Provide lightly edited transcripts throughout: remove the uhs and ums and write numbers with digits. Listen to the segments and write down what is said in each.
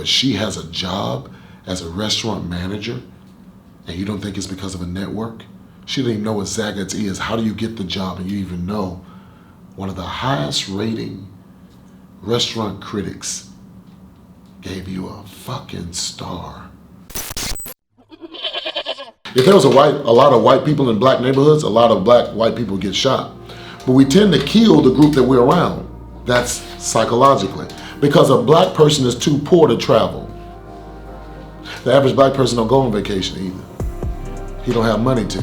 but she has a job as a restaurant manager, and you don't think it's because of a network? She didn't even know what Zagat's is. How do you get the job and you even know one of the highest rating restaurant critics gave you a fucking star? If there was a lot of white people in black neighborhoods, a lot of white people get shot. But we tend to kill the group that we're around. That's psychologically. Because a black person is too poor to travel. The average black person don't go on vacation either. He don't have money to.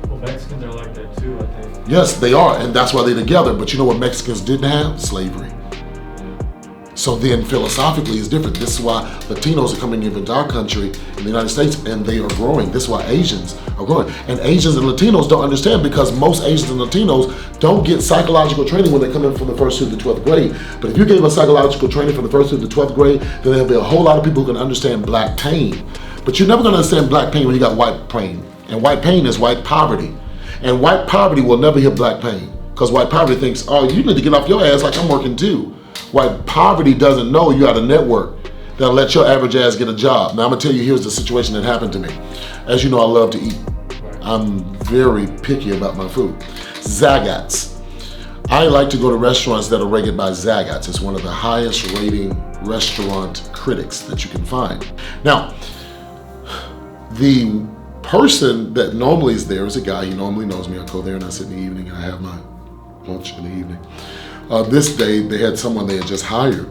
Well, Mexicans are like that too, I think. Yes, they are, and that's why they're together. But you know what Mexicans didn't have? Slavery. So then philosophically it's different. This is why Latinos are coming into our country in the United States and they are growing. This is why Asians are growing. And Asians and Latinos don't understand because most Asians and Latinos don't get psychological training when they come in from the 1st through the 12th grade. But if you gave us psychological training from the 1st through the 12th grade, then there'll be a whole lot of people who can understand black pain. But you're never gonna understand black pain when you got white pain. And white pain is white poverty. And white poverty will never hear black pain because white poverty thinks, oh, you need to get off your ass like I'm working too. White poverty doesn't know you got a network that'll let your average ass get a job. Now I'm gonna tell you, here's the situation that happened to me. As you know, I love to eat. I'm very picky about my food. Zagat's. I like to go to restaurants that are rated by Zagat's. It's one of the highest rating restaurant critics that you can find. Now, the person that normally is there is a guy, he normally knows me. I go there and I sit in the evening and I have my lunch in the evening. This day, they had someone they had just hired.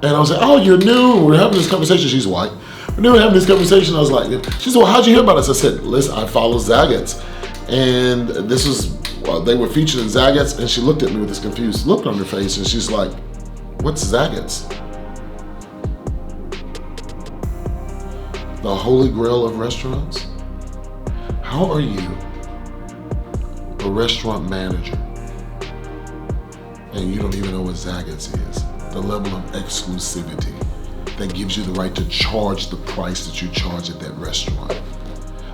And I was like, oh, you're new, we're having this conversation. She's white. We're having this conversation. I was like, she said, well, how'd you hear about us? I said, listen, I follow Zagat's. And this was, they were featured in Zagat's, and she looked at me with this confused look on her face, and she's like, what's Zagat's? The holy grail of restaurants? How are you a restaurant manager and you don't even know what Zagat's is? The level of exclusivity that gives you the right to charge the price that you charge at that restaurant.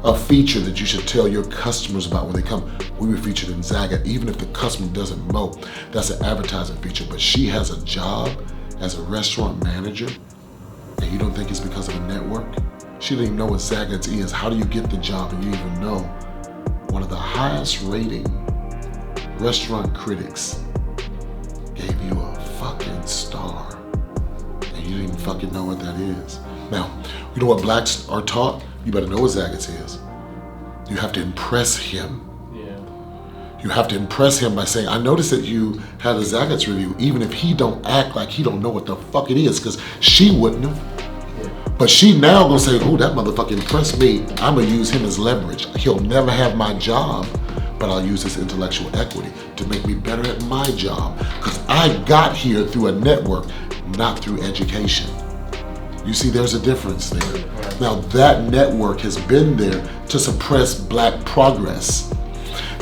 A feature that you should tell your customers about when they come. We were featured in Zagat, even if the customer doesn't know. That's an advertising feature, but she has a job as a restaurant manager and you don't think it's because of a network? She didn't even know what Zagat's is. How do you get the job and you even know one of the highest rating restaurant critics gave you a fucking star and you didn't even fucking know what that is? Now, you know what blacks are taught? You better know what Zagat's is. You have to impress him. Yeah. You have to impress him by saying, I noticed that you had a Zagat's review, even if he don't act like he don't know what the fuck it is, because she wouldn't have. But she now gonna say, oh, that motherfucker impressed me. I'm gonna use him as leverage. He'll never have my job, but I'll use his intellectual equity to make me better at my job. Because I got here through a network, not through education. You see, there's a difference there. Now that network has been there to suppress black progress.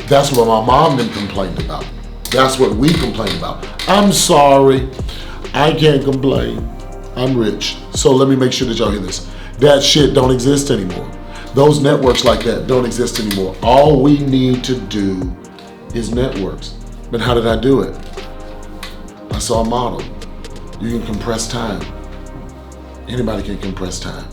That's what my mom then complained about. That's what we complained about. I'm sorry, I can't complain. I'm rich. So let me make sure that y'all hear this. That shit don't exist anymore. Those networks like that don't exist anymore. All we need to do is networks. But how did I do it? I saw a model. You can compress time. Anybody can compress time.